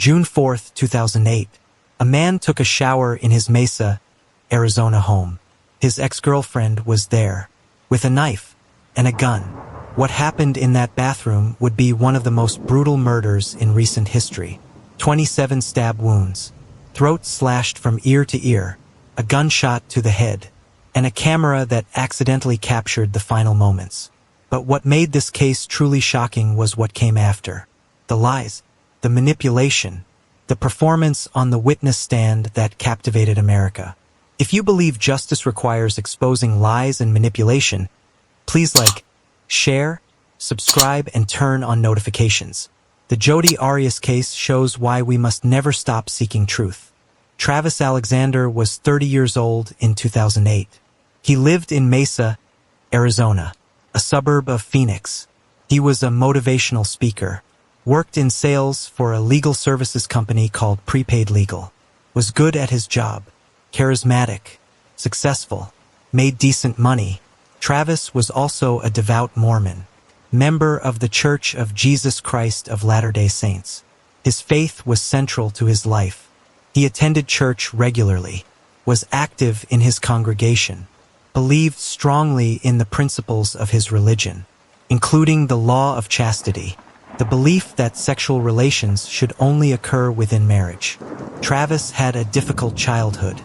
June 4, 2008. A man took a shower in his Mesa, Arizona home. His ex-girlfriend was there, with a knife and a gun. What happened in that bathroom would be one of the most brutal murders in recent history. 27 stab wounds, throat slashed from ear to ear, a gunshot to the head, and a camera that accidentally captured the final moments. But what made this case truly shocking was what came after. The lies, the manipulation, the performance on the witness stand that captivated America. If you believe justice requires exposing lies and manipulation, please like, share, subscribe, and turn on notifications. The Jodi Arias case shows why we must never stop seeking truth. Travis Alexander was 30 years old in 2008. He lived in Mesa, Arizona, a suburb of Phoenix. He was a motivational speaker, worked in sales for a legal services company called Prepaid Legal, was good at his job, charismatic, successful, made decent money. Travis was also a devout Mormon, member of the Church of Jesus Christ of Latter-day Saints. His faith was central to his life. He attended church regularly, was active in his congregation, believed strongly in the principles of his religion, including the law of chastity, the belief that sexual relations should only occur within marriage. Travis had a difficult childhood.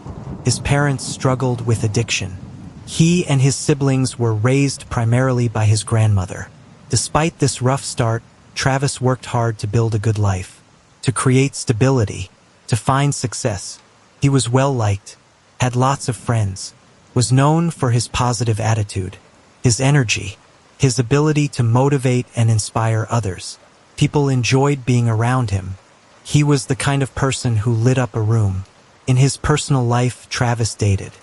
His parents struggled with addiction. He and his siblings were raised primarily by his grandmother. Despite this rough start, Travis worked hard to build a good life, to create stability, to find success. He was well-liked, had lots of friends, was known for his positive attitude, his energy, his ability to motivate and inspire others. People enjoyed being around him. He was the kind of person who lit up a room. In his personal life, Travis dated,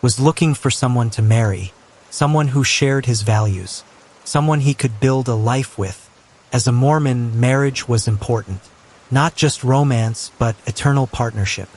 was looking for someone to marry, someone who shared his values, someone he could build a life with. As a Mormon, marriage was important. Not just romance, but eternal partnership.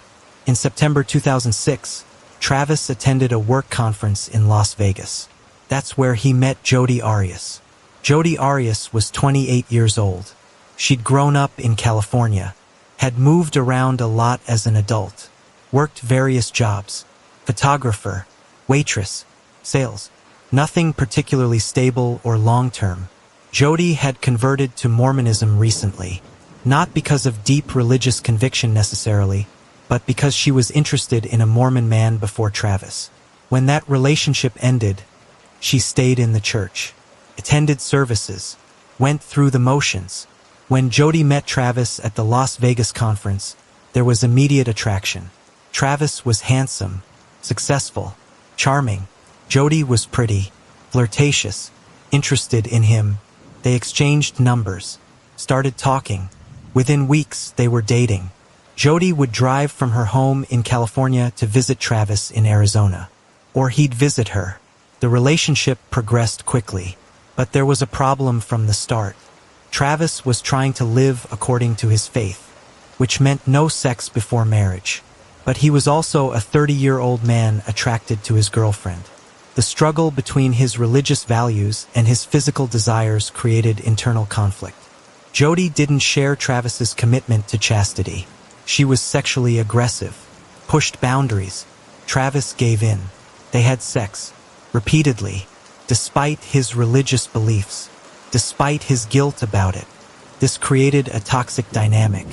In September 2006, Travis attended a work conference in Las Vegas. That's where he met Jodi Arias. Jodi Arias was 28 years old. She'd grown up in California, had moved around a lot as an adult, worked various jobs, photographer, waitress, sales, nothing particularly stable or long-term. Jodi had converted to Mormonism recently, not because of deep religious conviction necessarily, but because she was interested in a Mormon man before Travis. When that relationship ended, she stayed in the church, attended services, went through the motions. When Jodi met Travis at the Las Vegas conference, there was immediate attraction. Travis was handsome, successful, charming. Jodi was pretty, flirtatious, interested in him. They exchanged numbers, started talking. Within weeks, they were dating. Jodi would drive from her home in California to visit Travis in Arizona, or he'd visit her. The relationship progressed quickly, but there was a problem from the start. Travis was trying to live according to his faith, which meant no sex before marriage. But he was also a 30-year-old man attracted to his girlfriend. The struggle between his religious values and his physical desires created internal conflict. Jodi didn't share Travis's commitment to chastity. She was sexually aggressive, pushed boundaries. Travis gave in. They had sex, repeatedly, despite his religious beliefs, despite his guilt about it. This created a toxic dynamic.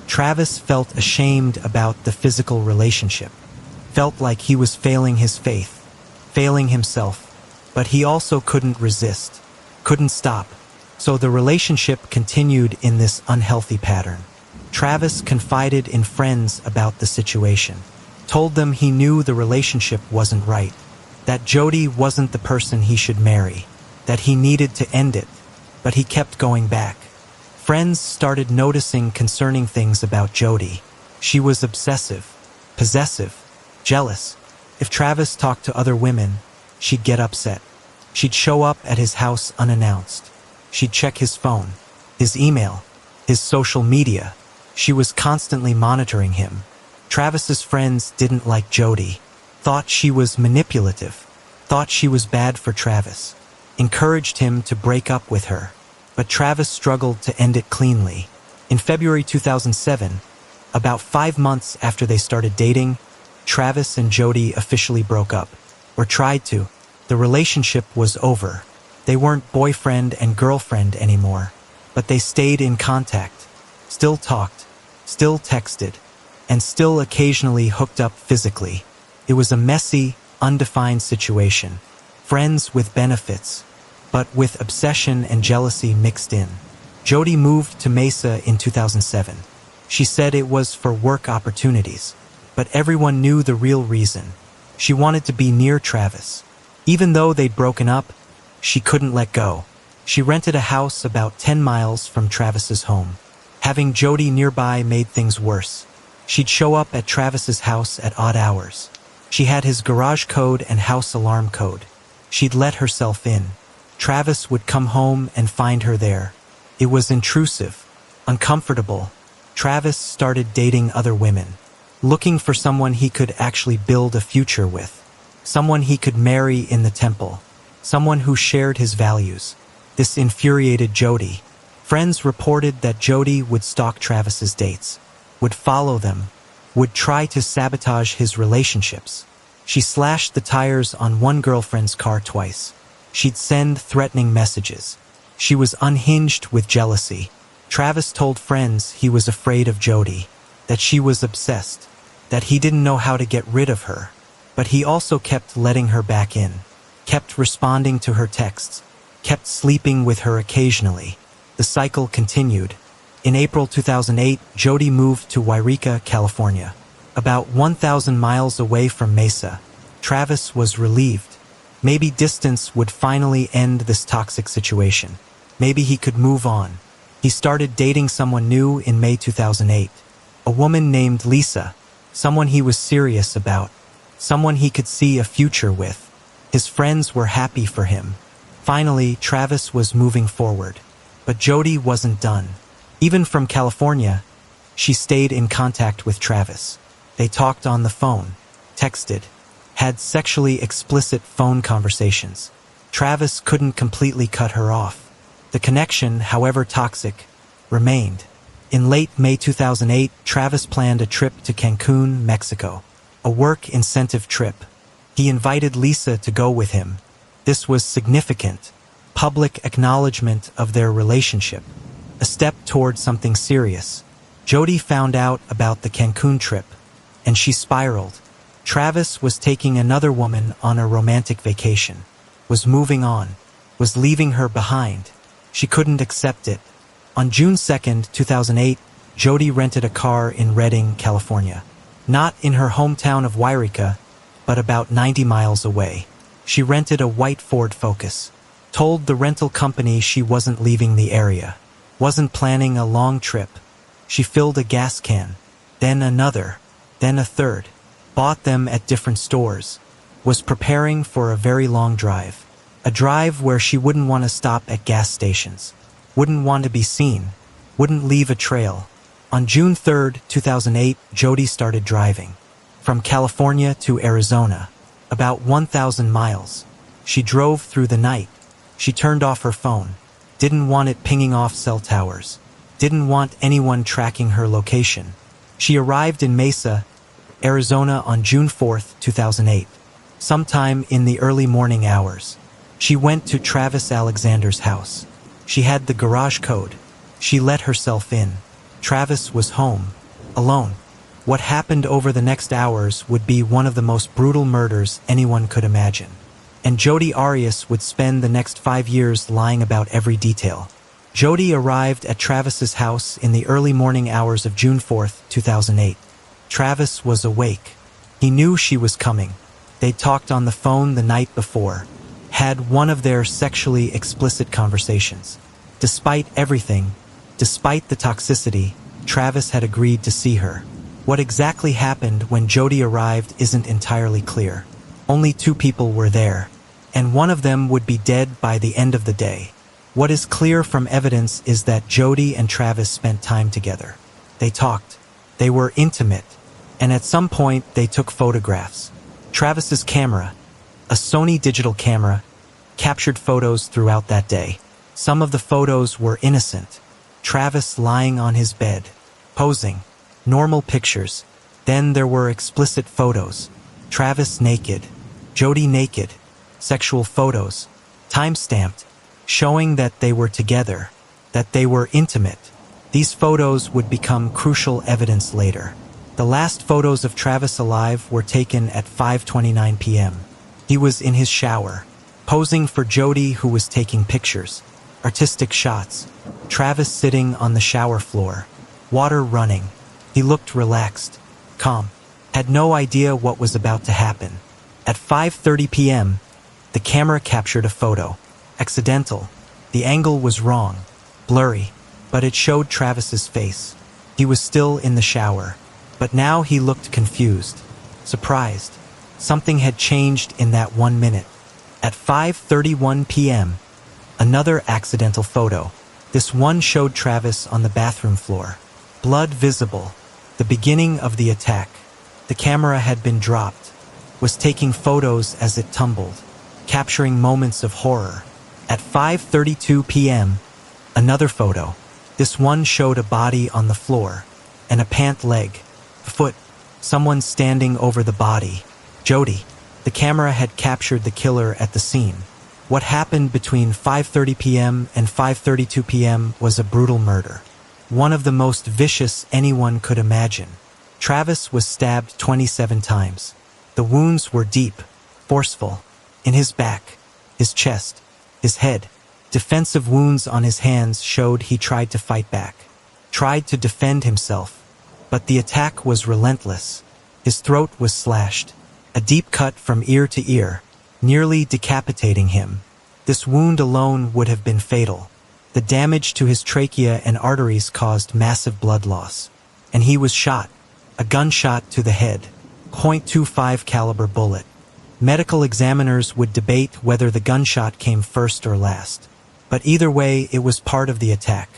Travis felt ashamed about the physical relationship, felt like he was failing his faith, failing himself, but he also couldn't resist, couldn't stop. So the relationship continued in this unhealthy pattern. Travis confided in friends about the situation, told them he knew the relationship wasn't right, that Jodi wasn't the person he should marry, that he needed to end it, but he kept going back. Friends started noticing concerning things about Jodi. She was obsessive, possessive, jealous. If Travis talked to other women, she'd get upset. She'd show up at his house unannounced. She'd check his phone, his email, his social media. She was constantly monitoring him. Travis's friends didn't like Jodi, thought she was manipulative, thought she was bad for Travis, encouraged him to break up with her. But Travis struggled to end it cleanly. In February 2007, about 5 months after they started dating, Travis and Jodi officially broke up, or tried to. The relationship was over. They weren't boyfriend and girlfriend anymore, but they stayed in contact, still talked, still texted, and still occasionally hooked up physically. It was a messy, undefined situation. Friends with benefits, but with obsession and jealousy mixed in. Jodi moved to Mesa in 2007. She said it was for work opportunities, but everyone knew the real reason. She wanted to be near Travis. Even though they'd broken up, she couldn't let go. She rented a house about 10 miles from Travis's home. Having Jodi nearby made things worse. She'd show up at Travis's house at odd hours. She had his garage code and house alarm code. She'd let herself in. Travis would come home and find her there. It was intrusive, uncomfortable. Travis started dating other women, looking for someone he could actually build a future with, someone he could marry in the temple, someone who shared his values. This infuriated Jodi. Friends reported that Jodi would stalk Travis's dates, would follow them, would try to sabotage his relationships. She slashed the tires on one girlfriend's car twice. She'd send threatening messages. She was unhinged with jealousy. Travis told friends he was afraid of Jodi, that she was obsessed, that he didn't know how to get rid of her. But he also kept letting her back in, kept responding to her texts, kept sleeping with her occasionally. The cycle continued. In April 2008, Jodi moved to Yreka, California, about 1,000 miles away from Mesa. Travis was relieved. Maybe distance would finally end this toxic situation. Maybe he could move on. He started dating someone new in May 2008. A woman named Lisa, someone he was serious about, someone he could see a future with. His friends were happy for him. Finally, Travis was moving forward. But Jodi wasn't done. Even from California, she stayed in contact with Travis. They talked on the phone, texted, had sexually explicit phone conversations. Travis couldn't completely cut her off. The connection, however toxic, remained. In late May 2008, Travis planned a trip to Cancun, Mexico, a work incentive trip. He invited Lisa to go with him. This was significant, public acknowledgement of their relationship, a step toward something serious. Jodi found out about the Cancun trip, and she spiraled. Travis was taking another woman on a romantic vacation, was moving on, was leaving her behind. She couldn't accept it. On June 2nd, 2008, Jodi rented a car in Redding, California. Not in her hometown of Yreka, but about 90 miles away. She rented a white Ford Focus, told the rental company she wasn't leaving the area, wasn't planning a long trip. She filled a gas can, then another, then a third, bought them at different stores, was preparing for a very long drive. A drive where she wouldn't want to stop at gas stations, wouldn't want to be seen, wouldn't leave a trail. On June 3rd, 2008, Jodi started driving. From California to Arizona, about 1,000 miles. She drove through the night. She turned off her phone. Didn't want it pinging off cell towers. Didn't want anyone tracking her location. She arrived in Mesa, Arizona on June 4th, 2008. Sometime in the early morning hours. She went to Travis Alexander's house. She had the garage code. She let herself in. Travis was home, alone. What happened over the next hours would be one of the most brutal murders anyone could imagine. And Jodi Arias would spend the next 5 years lying about every detail. Jodi arrived at Travis's house in the early morning hours of June 4th, 2008. Travis was awake. He knew she was coming. They talked on the phone the night before, had one of their sexually explicit conversations. Despite everything, despite the toxicity, Travis had agreed to see her. What exactly happened when Jodi arrived isn't entirely clear. Only 2 people were there, and one of them would be dead by the end of the day. What is clear from evidence is that Jodi and Travis spent time together. They talked. They were intimate, and at some point they took photographs. Travis's camera, a Sony digital camera, captured photos throughout that day. Some of the photos were innocent. Travis lying on his bed, posing. Normal pictures. Then there were explicit photos. Travis naked, Jodi naked, sexual photos, time-stamped, showing that they were together, that they were intimate. These photos would become crucial evidence later. The last photos of Travis alive were taken at 5:29 p.m. He was in his shower, posing for Jodi, who was taking pictures. Artistic shots. Travis sitting on the shower floor, water running. He looked relaxed, calm, had no idea what was about to happen. At 5:30 p.m., the camera captured a photo. Accidental. The angle was wrong, blurry, but it showed Travis's face. He was still in the shower, but now he looked confused, surprised. Something had changed in that 1 minute. At 5:31 p.m., another accidental photo. This one showed Travis on the bathroom floor. Blood visible. The beginning of the attack. The camera had been dropped, was taking photos as it tumbled, capturing moments of horror. At 5:32 p.m., another photo. This one showed a body on the floor, and a pant leg, a foot, someone standing over the body. Jodi. The camera had captured the killer at the scene. What happened between 5:30 p.m. and 5:32 p.m. was a brutal murder. One of the most vicious anyone could imagine. Travis was stabbed 27 times. The wounds were deep, forceful, in his back, his chest, his head. Defensive wounds on his hands showed he tried to fight back, tried to defend himself. But the attack was relentless. His throat was slashed, a deep cut from ear to ear, nearly decapitating him. This wound alone would have been fatal. The damage to his trachea and arteries caused massive blood loss. And he was shot. A gunshot to the head. .25 caliber bullet. Medical examiners would debate whether the gunshot came first or last. But either way, it was part of the attack.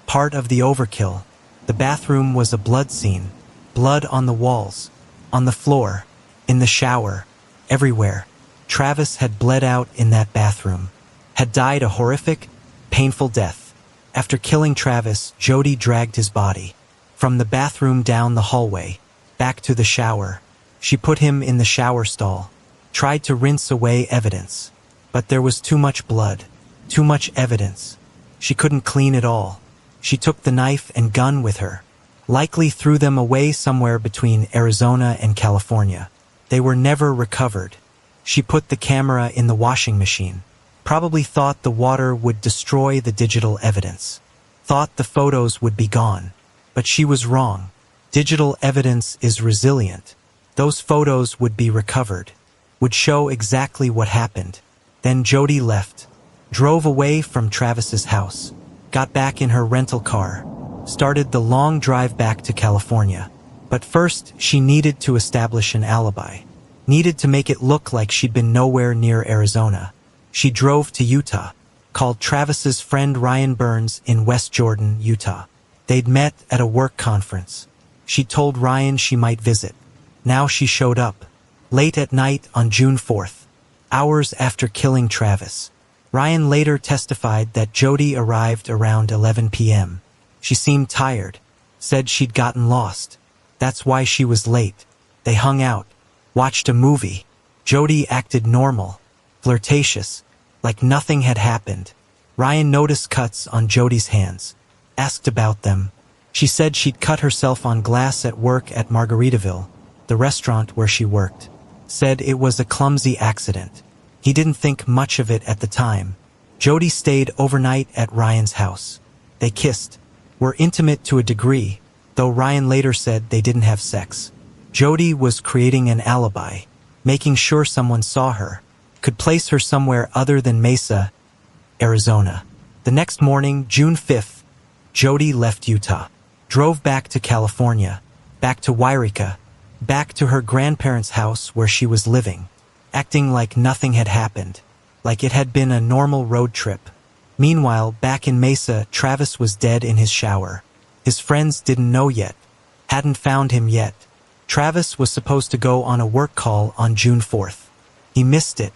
Part of the overkill. The bathroom was a blood scene. Blood on the walls. On the floor. In the shower. Everywhere. Travis had bled out in that bathroom. Had died a horrific, painful death. After killing Travis, Jodi dragged his body from the bathroom down the hallway, back to the shower. She put him in the shower stall, tried to rinse away evidence. But there was too much blood, too much evidence. She couldn't clean it all. She took the knife and gun with her, likely threw them away somewhere between Arizona and California. They were never recovered. She put the camera in the washing machine. Probably thought the water would destroy the digital evidence. Thought the photos would be gone. But she was wrong. Digital evidence is resilient. Those photos would be recovered. Would show exactly what happened. Then Jodi left. Drove away from Travis's house. Got back in her rental car. Started the long drive back to California. But first, she needed to establish an alibi. Needed to make it look like she'd been nowhere near Arizona. She drove to Utah, called Travis's friend Ryan Burns in West Jordan, Utah. They'd met at a work conference. She told Ryan she might visit. Now she showed up, late at night on June 4th, hours after killing Travis. Ryan later testified that Jodi arrived around 11 p.m. She seemed tired, said she'd gotten lost. That's why she was late. They hung out, watched a movie. Jodi acted normal, flirtatious, like nothing had happened. Ryan noticed cuts on Jodi's hands, asked about them. She said she'd cut herself on glass at work at Margaritaville, the restaurant where she worked. Said it was a clumsy accident. He didn't think much of it at the time. Jodi stayed overnight at Ryan's house. They kissed, were intimate to a degree, though Ryan later said they didn't have sex. Jodi was creating an alibi, making sure someone saw her, could place her somewhere other than Mesa, Arizona. The next morning, June 5th, Jodi left Utah, drove back to California, back to Wairika, back to her grandparents' house where she was living, acting like nothing had happened, like it had been a normal road trip. Meanwhile, back in Mesa, Travis was dead in his shower. His friends didn't know yet, hadn't found him yet. Travis was supposed to go on a work call on June 4th. He missed it.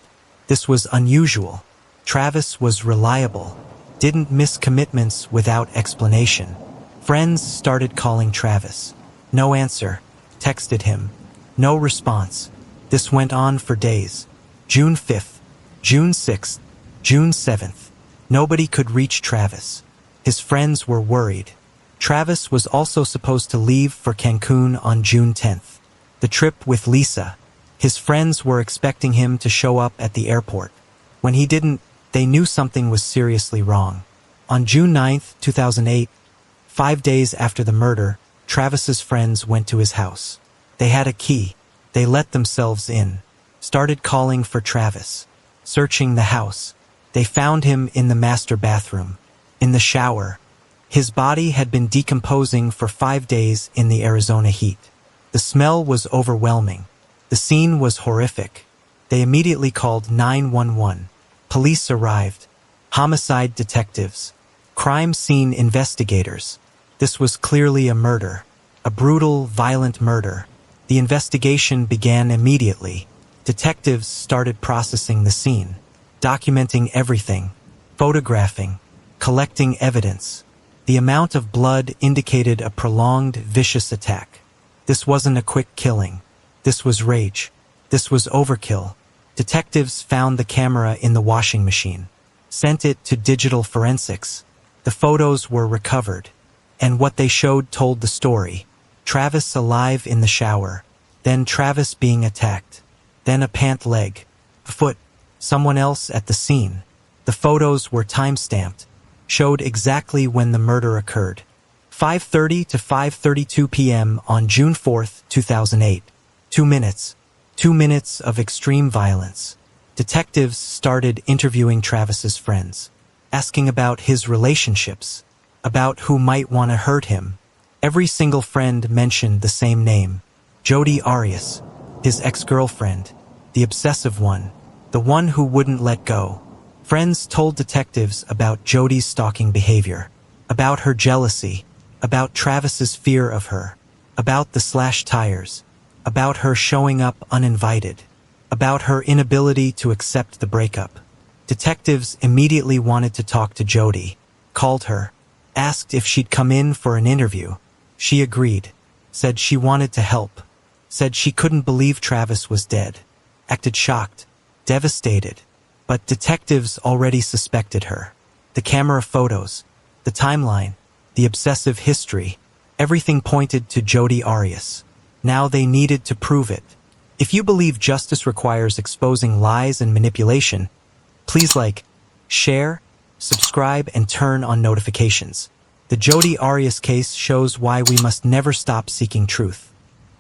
This was unusual. Travis was reliable. didn't miss commitments without explanation. Friends started calling Travis. No answer. Texted him. No response. This went on for days. June 5th, June 6th, June 7th. Nobody could reach Travis. His friends were worried. Travis was also supposed to leave for Cancun on June 10th. The trip with Lisa. His friends were expecting him to show up at the airport. When he didn't, they knew something was seriously wrong. On June 9th, 2008, 5 days after the murder, Travis's friends went to his house. They had a key. They let themselves in. Started calling for Travis. Searching the house. They found him in the master bathroom. In the shower. His body had been decomposing for 5 days in the Arizona heat. The smell was overwhelming. The scene was horrific. They immediately called 911. Police arrived. Homicide detectives. Crime scene investigators. This was clearly a murder. A brutal, violent murder. The investigation began immediately. Detectives started processing the scene, documenting everything, photographing, collecting evidence. The amount of blood indicated a prolonged, vicious attack. This wasn't a quick killing. This was rage. This was overkill. Detectives found the camera in the washing machine, sent it to digital forensics. The photos were recovered, and what they showed told the story. Travis alive in the shower, then Travis being attacked, then a pant leg, a foot, someone else at the scene. The photos were time-stamped, showed exactly when the murder occurred. 5:30 to 5:32 p.m. on June 4th, 2008. 2 minutes. 2 minutes of extreme violence. Detectives started interviewing Travis's friends, asking about his relationships, about who might want to hurt him. Every single friend mentioned the same name, Jodi Arias, his ex-girlfriend, the obsessive one, the one who wouldn't let go. Friends told detectives about Jodi's stalking behavior, about her jealousy, about Travis's fear of her, about the slashed tires, about her showing up uninvited, about her inability to accept the breakup. Detectives immediately wanted to talk to Jodi, called her, asked if she'd come in for an interview. She agreed, said she wanted to help, said she couldn't believe Travis was dead, acted shocked, devastated. But detectives already suspected her. The camera photos, the timeline, the obsessive history, everything pointed to Jodi Arias. Now they needed to prove it. If you believe justice requires exposing lies and manipulation, please like, share, subscribe, and turn on notifications. The Jodi Arias case shows why we must never stop seeking truth.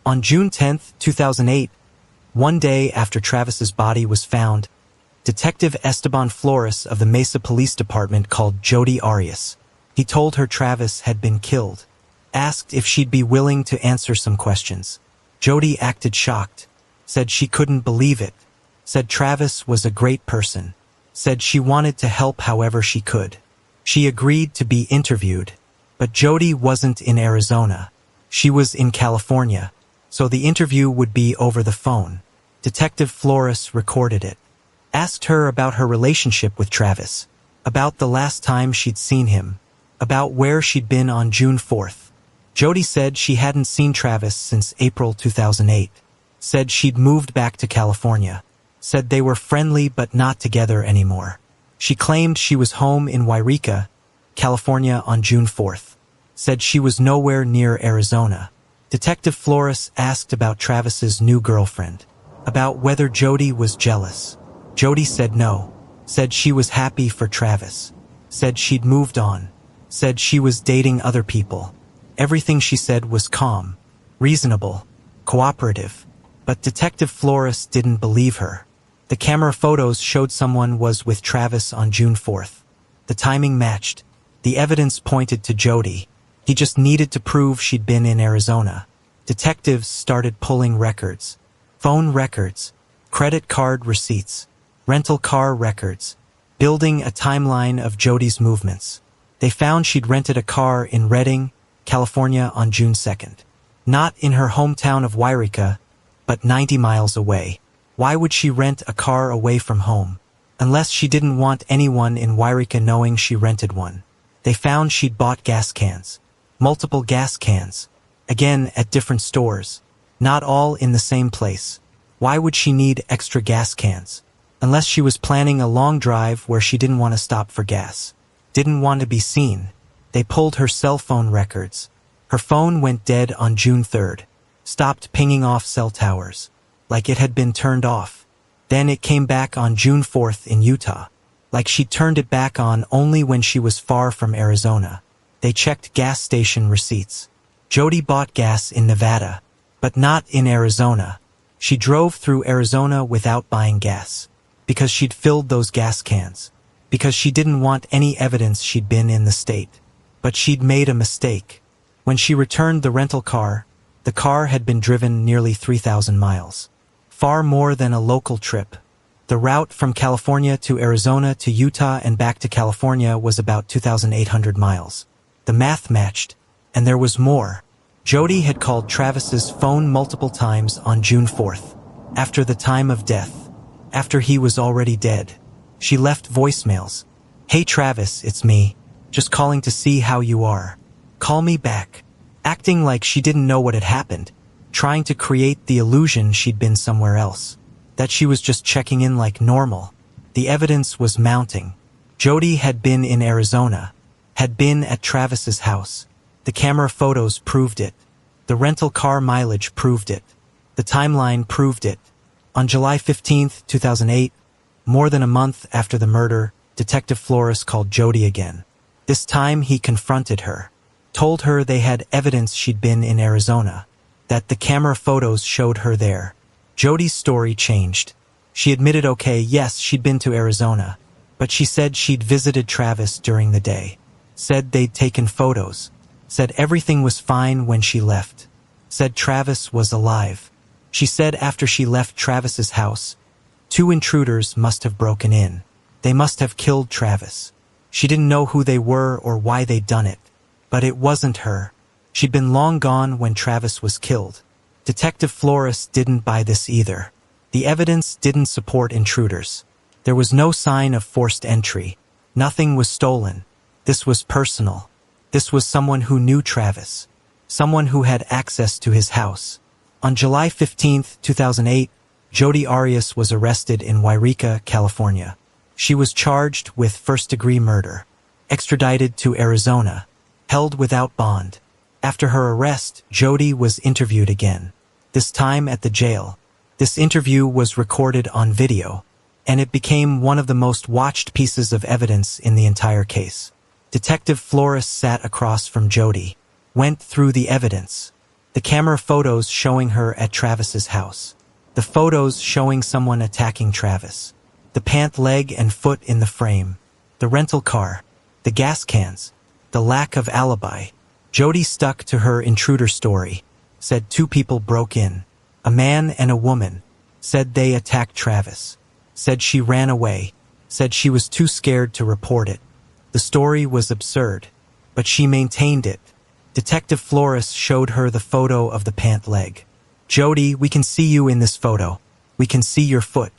On June 10th, 2008, 1 day after Travis's body was found, Detective Esteban Flores of the Mesa Police Department called Jodi Arias. He told her Travis had been killed, asked if she'd be willing to answer some questions. Jodi acted shocked, said she couldn't believe it, said Travis was a great person, said she wanted to help however she could. She agreed to be interviewed, but Jodi wasn't in Arizona. She was in California, so the interview would be over the phone. Detective Flores recorded it. Asked her about her relationship with Travis, about the last time she'd seen him, about where she'd been on June 4th. Jodi said she hadn't seen Travis since April 2008, said she'd moved back to California, said they were friendly but not together anymore. She claimed she was home in Yreka, California on June 4th, said she was nowhere near Arizona. Detective Flores asked about Travis's new girlfriend, about whether Jodi was jealous. Jodi said no, said she was happy for Travis, said she'd moved on, said she was dating other people. Everything she said was calm, reasonable, cooperative, but Detective Flores didn't believe her. The camera photos showed someone was with Travis on June 4th. The timing matched. The evidence pointed to Jodi. He just needed to prove she'd been in Arizona. Detectives started pulling records, phone records, credit card receipts, rental car records, building a timeline of Jodi's movements. They found she'd rented a car in Redding, California on June 2nd. Not in her hometown of Yreka, but 90 miles away. Why would she rent a car away from home? unless she didn't want anyone in Wairika knowing she rented one. They found she'd bought gas cans. Multiple gas cans. Again, at different stores. Not all in the same place. Why would she need extra gas cans? Unless she was planning a long drive where she didn't want to stop for gas. Didn't want to be seen. They pulled her cell phone records. Her phone went dead on June 3rd. Stopped pinging off cell towers. Like it had been turned off. Then it came back on June 4th in Utah. Like she turned it back on only when she was far from Arizona. They checked gas station receipts. Jodi bought gas in Nevada, but not in Arizona. She drove through Arizona without buying gas. Because she'd filled those gas cans. Because she didn't want any evidence she'd been in the state. But she'd made a mistake. When she returned the rental car, the car had been driven nearly 3,000 miles. Far more than a local trip. The route from California to Arizona to Utah and back to California was about 2,800 miles. The math matched, and there was more. Jodi had called Travis's phone multiple times on June 4th, after the time of death, after he was already dead. She left voicemails. "Hey Travis, it's me. Just calling to see how you are. Call me back." Acting like she didn't know what had happened, trying to create the illusion she'd been somewhere else, that she was just checking in like normal. The evidence was mounting. Jodi had been in Arizona, had been at Travis's house. The camera photos proved it. The rental car mileage proved it. The timeline proved it. On July 15, 2008, more than a month after the murder, Detective Flores called Jodi again. This time he confronted her, told her they had evidence she'd been in Arizona, that the camera photos showed her there. Jodi's story changed. She admitted okay, yes, she'd been to Arizona, but she said she'd visited Travis during the day. Said they'd taken photos. Said everything was fine when she left. Said Travis was alive. She said after she left Travis's house, 2 intruders must have broken in. They must have killed Travis. She didn't know who they were or why they'd done it. But it wasn't her. She'd been long gone when Travis was killed. Detective Flores didn't buy this either. The evidence didn't support intruders. There was no sign of forced entry. Nothing was stolen. This was personal. This was someone who knew Travis. Someone who had access to his house. On July 15, 2008, Jodi Arias was arrested in Wairika, California. She was charged with first-degree murder. Extradited to Arizona. Held without bond. After her arrest, Jodi was interviewed again. This time at the jail. This interview was recorded on video, and it became one of the most watched pieces of evidence in the entire case. Detective Flores sat across from Jodi, went through the evidence. The camera photos showing her at Travis's house. The photos showing someone attacking Travis. The pant leg and foot in the frame. The rental car. The gas cans. The lack of alibi. Jodi stuck to her intruder story. Said 2 people broke in. A man and a woman. Said they attacked Travis. Said she ran away. Said she was too scared to report it. The story was absurd, but she maintained it. Detective Flores showed her the photo of the pant leg. "Jodi, we can see you in this photo. We can see your foot.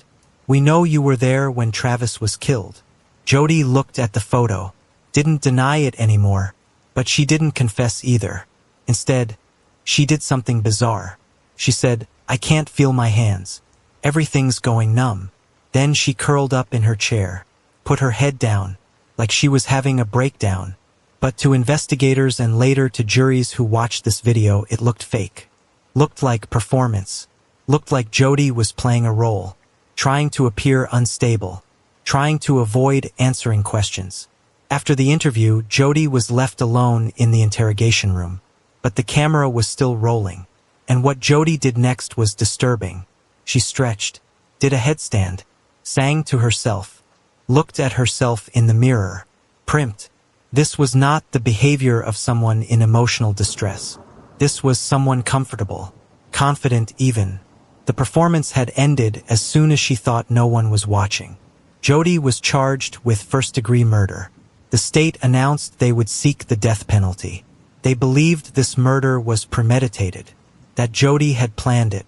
We know you were there when Travis was killed." Jodi looked at the photo. Didn't deny it anymore, but she didn't confess either. Instead, she did something bizarre. She said, "I can't feel my hands. Everything's going numb." Then she curled up in her chair, put her head down, like she was having a breakdown. But to investigators and later to juries who watched this video, it looked fake. Looked like performance. Looked like Jodi was playing a role, trying to appear unstable, trying to avoid answering questions. After the interview, Jodi was left alone in the interrogation room, but the camera was still rolling. And what Jodi did next was disturbing. She stretched, did a headstand, sang to herself, looked at herself in the mirror, primped. This was not the behavior of someone in emotional distress. This was someone comfortable, confident even. The performance had ended as soon as she thought no one was watching. Jodi was charged with first-degree murder. The state announced they would seek the death penalty. They believed this murder was premeditated, that Jodi had planned it,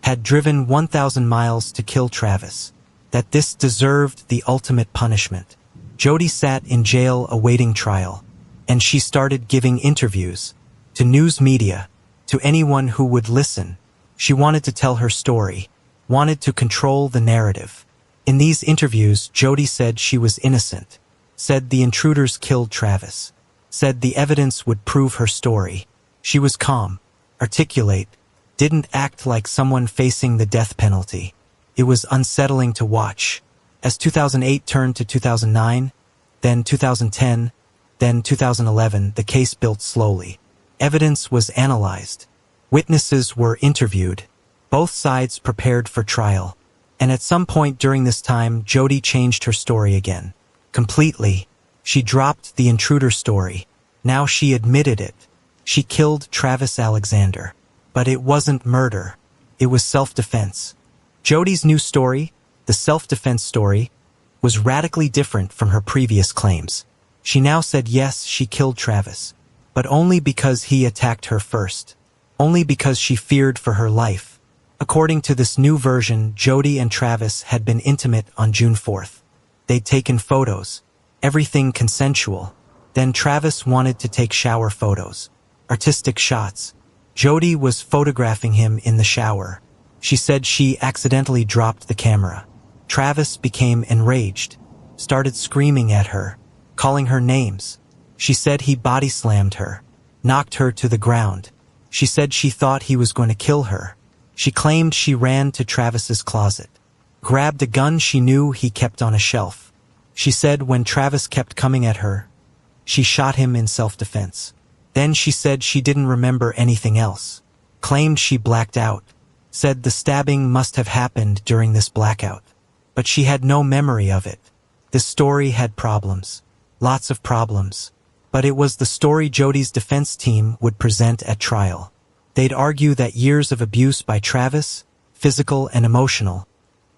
had driven 1,000 miles to kill Travis. that this deserved the ultimate punishment. Jodi sat in jail awaiting trial, and she started giving interviews to news media, to anyone who would listen. She wanted to tell her story, wanted to control the narrative. In these interviews, Jodi said she was innocent, said the intruders killed Travis, said the evidence would prove her story. She was calm, articulate, didn't act like someone facing the death penalty. It was unsettling to watch. As 2008 turned to 2009, then 2010, then 2011, the case built slowly. Evidence was analyzed. Witnesses were interviewed. Both sides prepared for trial. And at some point during this time, Jodi changed her story again. Completely. She dropped the intruder story. Now she admitted it. She killed Travis Alexander. But it wasn't murder. It was self-defense. Jodi's new story, the self-defense story, was radically different from her previous claims. She now said yes, she killed Travis, but only because he attacked her first. Only because she feared for her life. According to this new version, Jodi and Travis had been intimate on June 4th. They'd taken photos. Everything consensual. Then Travis wanted to take shower photos. Artistic shots. Jodi was photographing him in the shower. She said she accidentally dropped the camera. Travis became enraged, started screaming at her, calling her names. She said he body slammed her, knocked her to the ground. She said she thought he was going to kill her. She claimed she ran to Travis's closet, grabbed a gun she knew he kept on a shelf. She said when Travis kept coming at her, she shot him in self-defense. Then she said she didn't remember anything else, claimed she blacked out, said the stabbing must have happened during this blackout. But she had no memory of it. This story had problems. Lots of problems. But it was the story Jodi's defense team would present at trial. They'd argue that years of abuse by Travis, physical and emotional,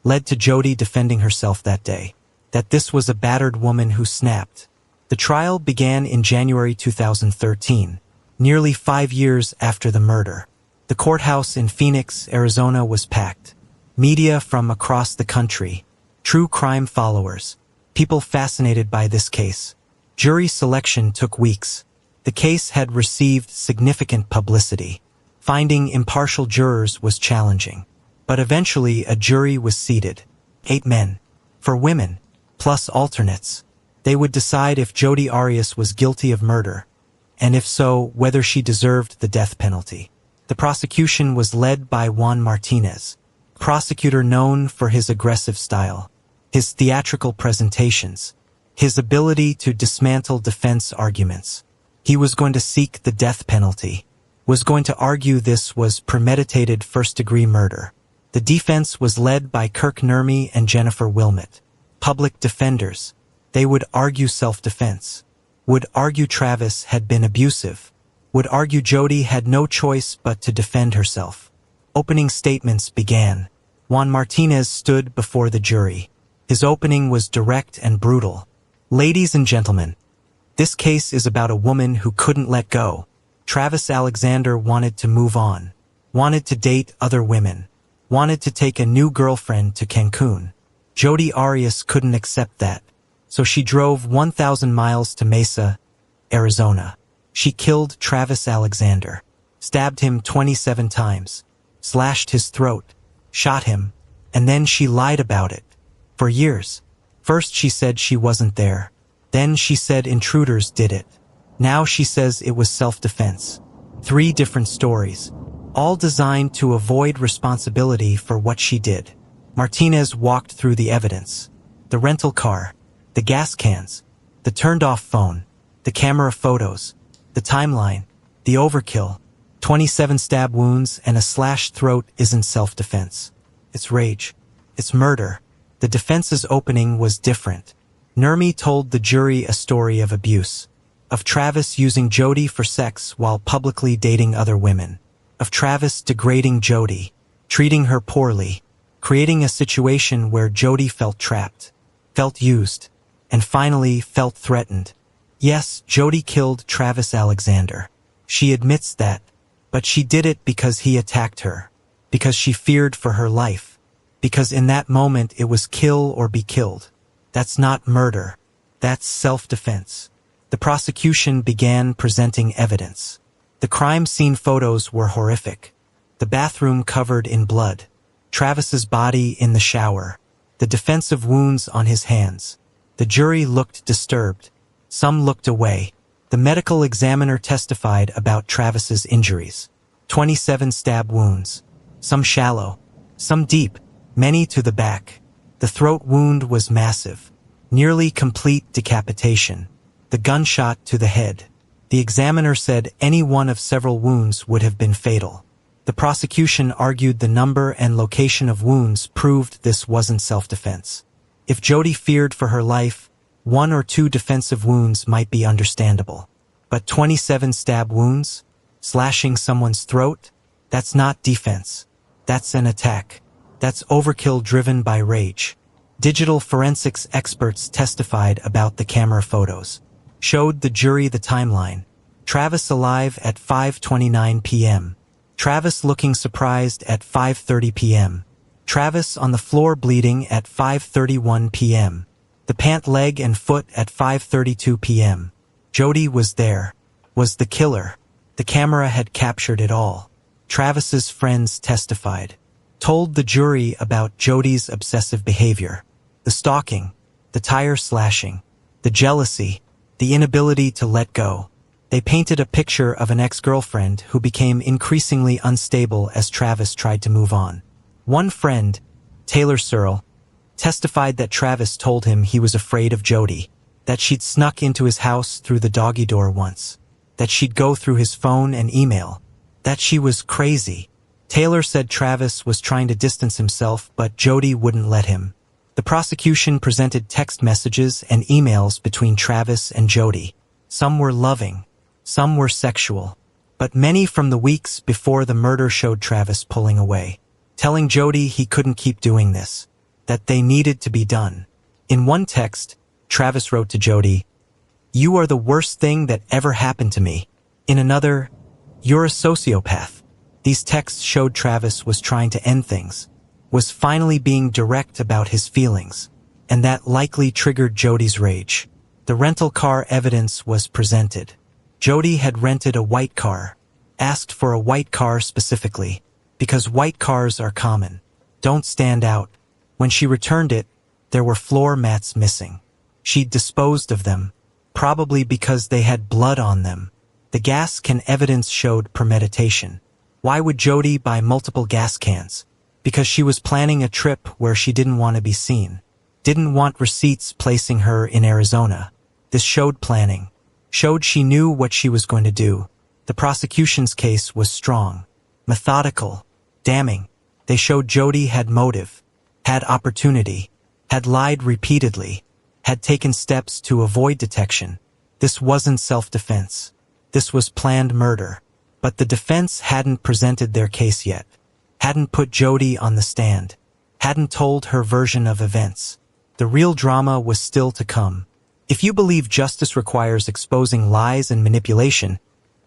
led to Jodi defending herself that day. That this was a battered woman who snapped. The trial began in January 2013, nearly 5 years after the murder. The courthouse in Phoenix, Arizona was packed. Media from across the country, true crime followers, people fascinated by this case. Jury selection took weeks. The case had received significant publicity. Finding impartial jurors was challenging. But eventually a jury was seated. 8 men. For women, plus alternates. They would decide if Jodi Arias was guilty of murder, and if so, whether she deserved the death penalty. The prosecution was led by Juan Martinez, prosecutor known for his aggressive style, his theatrical presentations, his ability to dismantle defense arguments. He was going to seek the death penalty, was going to argue this was premeditated first-degree murder. The defense was led by Kirk Nurmi and Jennifer Wilmot, public defenders. They would argue self-defense, would argue Travis had been abusive, would argue Jodi had no choice but to defend herself. Opening statements began. Juan Martinez stood before the jury. His opening was direct and brutal. Ladies and gentlemen, this case is about a woman who couldn't let go. Travis Alexander wanted to move on, wanted to date other women, wanted to take a new girlfriend to Cancun. Jodi Arias couldn't accept that. So she drove 1,000 miles to Mesa, Arizona. She killed Travis Alexander, stabbed him 27 times, slashed his throat, shot him, and then she lied about it. For years. First she said she wasn't there. Then she said intruders did it. Now she says it was self-defense. 3 different stories, all designed to avoid responsibility for what she did. Martinez walked through the evidence. The rental car, the gas cans, the turned-off phone, the camera photos, the timeline, the overkill. 27 stab wounds and a slashed throat isn't self-defense. It's rage. It's murder. The defense's opening was different. Nurmi told the jury a story of abuse. Of Travis using Jodi for sex while publicly dating other women. Of Travis degrading Jodi, treating her poorly, creating a situation where Jodi felt trapped, felt used, and finally felt threatened. Yes, Jodi killed Travis Alexander. She admits that, but she did it because he attacked her, because she feared for her life, because in that moment it was kill or be killed. That's not murder. That's self-defense. The prosecution began presenting evidence. The crime scene photos were horrific. The bathroom covered in blood. Travis's body in the shower. The defensive wounds on his hands. The jury looked disturbed. Some looked away. The medical examiner testified about Travis's injuries. 27 stab wounds. Some shallow. Some deep. Many to the back. The throat wound was massive. Nearly complete decapitation. The gunshot to the head. The examiner said any one of several wounds would have been fatal. The prosecution argued the number and location of wounds proved this wasn't self-defense. If Jodi feared for her life, 1 or 2 defensive wounds might be understandable. But 27 stab wounds? Slashing someone's throat? That's not defense. That's an attack. That's overkill driven by rage. Digital forensics experts testified about the camera photos. Showed the jury the timeline. Travis alive at 5:29 p.m. Travis looking surprised at 5:30 p.m. Travis on the floor bleeding at 5:31 p.m. The pant leg and foot at 5:32 p.m. Jodi was there. Was the killer. The camera had captured it all. Travis's friends testified. Told the jury about Jodi's obsessive behavior. The stalking. The tire slashing. The jealousy. The inability to let go. They painted a picture of an ex-girlfriend who became increasingly unstable as Travis tried to move on. One friend, Taylor Searle, testified that Travis told him he was afraid of Jodi, that she'd snuck into his house through the doggy door once, that she'd go through his phone and email, that she was crazy. Taylor said Travis was trying to distance himself, but Jodi wouldn't let him. The prosecution presented text messages and emails between Travis and Jodi. Some were loving, some were sexual, but many from the weeks before the murder showed Travis pulling away, telling Jodi he couldn't keep doing this, that they needed to be done. In one text, Travis wrote to Jodi, "You are the worst thing that ever happened to me." In another, "You're a sociopath." These texts showed Travis was trying to end things, was finally being direct about his feelings, and that likely triggered Jodi's rage. The rental car evidence was presented. Jodi had rented a white car, asked for a white car specifically, because white cars are common, don't stand out. When she returned it, there were floor mats missing. She'd disposed of them, probably because they had blood on them. The gas can evidence showed premeditation. Why would Jodi buy multiple gas cans? Because she was planning a trip where she didn't want to be seen. Didn't want receipts placing her in Arizona. This showed planning. Showed she knew what she was going to do. The prosecution's case was strong. Methodical. Damning. They showed Jodi had motive. Had opportunity. Had lied repeatedly. Had taken steps to avoid detection. This wasn't self-defense. This was planned murder. But the defense hadn't presented their case yet. Hadn't put Jodi on the stand. Hadn't told her version of events. The real drama was still to come. If you believe justice requires exposing lies and manipulation,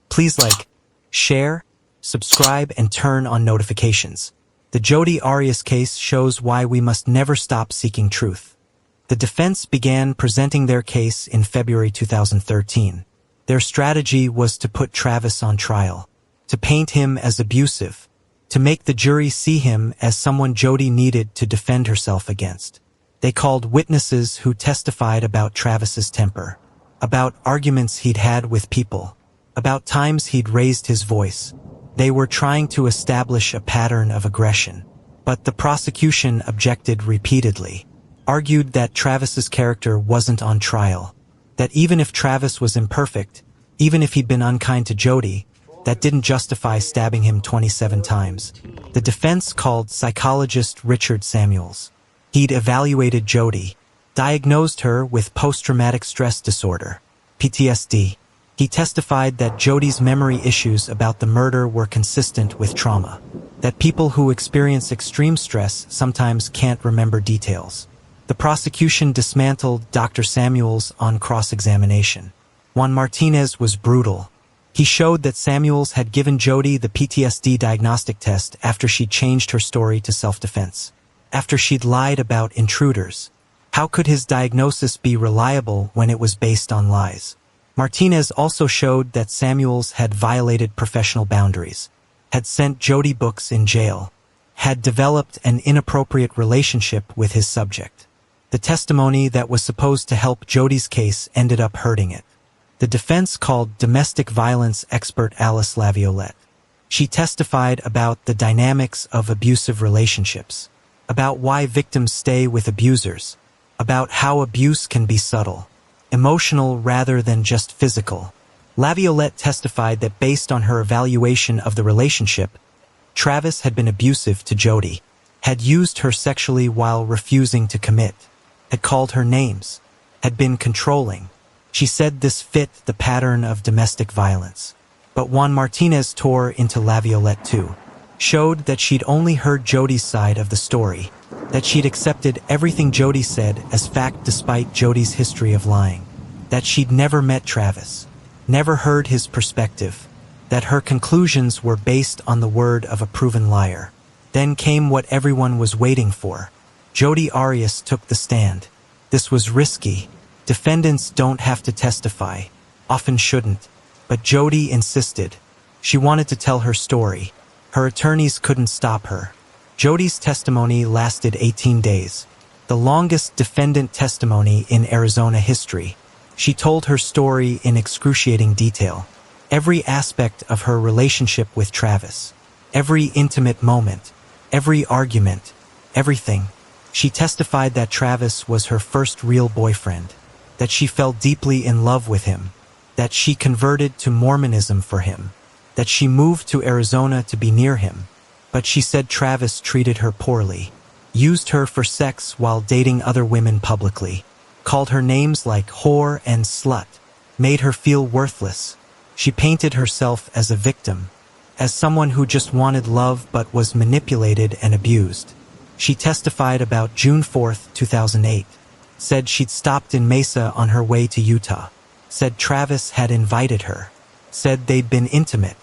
please like, share, subscribe, and turn on notifications. The Jodi Arias case shows why we must never stop seeking truth. The defense began presenting their case in February 2013. Their strategy was to put Travis on trial, to paint him as abusive, to make the jury see him as someone Jodi needed to defend herself against. They called witnesses who testified about Travis's temper, about arguments he'd had with people, about times he'd raised his voice. They were trying to establish a pattern of aggression, but the prosecution objected repeatedly, argued that Travis's character wasn't on trial, that even if Travis was imperfect, even if he'd been unkind to Jodi, that didn't justify stabbing him 27 times. The defense called psychologist Richard Samuels. He'd evaluated Jodi, diagnosed her with post-traumatic stress disorder, PTSD. He testified that Jodi's memory issues about the murder were consistent with trauma, that people who experience extreme stress sometimes can't remember details. The prosecution dismantled Dr. Samuels on cross-examination. Juan Martinez was brutal. He showed that Samuels had given Jodi the PTSD diagnostic test after she changed her story to self-defense. after she'd lied about intruders. How could his diagnosis be reliable when it was based on lies? Martinez also showed that Samuels had violated professional boundaries, had sent Jodi books in jail, had developed an inappropriate relationship with his subject. The testimony that was supposed to help Jodi's case ended up hurting it. The defense called domestic violence expert Alice Laviolette. She testified about the dynamics of abusive relationships, about why victims stay with abusers, about how abuse can be subtle, emotional rather than just physical. Laviolette testified that based on her evaluation of the relationship, Travis had been abusive to Jodi, had used her sexually while refusing to commit, had called her names, had been controlling. She said this fit the pattern of domestic violence. But Juan Martinez tore into Laviolette too, showed that she'd only heard Jodi's side of the story, that she'd accepted everything Jodi said as fact despite Jodi's history of lying, that she'd never met Travis, never heard his perspective, that her conclusions were based on the word of a proven liar. Then came what everyone was waiting for. Jodi Arias took the stand. This was risky. Defendants don't have to testify, often shouldn't, but Jodi insisted. She wanted to tell her story. Her attorneys couldn't stop her. Jodi's testimony lasted 18 days, the longest defendant testimony in Arizona history. She told her story in excruciating detail. Every aspect of her relationship with Travis, every intimate moment, every argument, everything. She testified that Travis was her first real boyfriend, that she fell deeply in love with him, that she converted to Mormonism for him, that she moved to Arizona to be near him. But she said Travis treated her poorly, used her for sex while dating other women publicly, called her names like whore and slut, made her feel worthless. She painted herself as a victim, as someone who just wanted love but was manipulated and abused. She testified about June 4, 2008, said she'd stopped in Mesa on her way to Utah, said Travis had invited her, said they'd been intimate,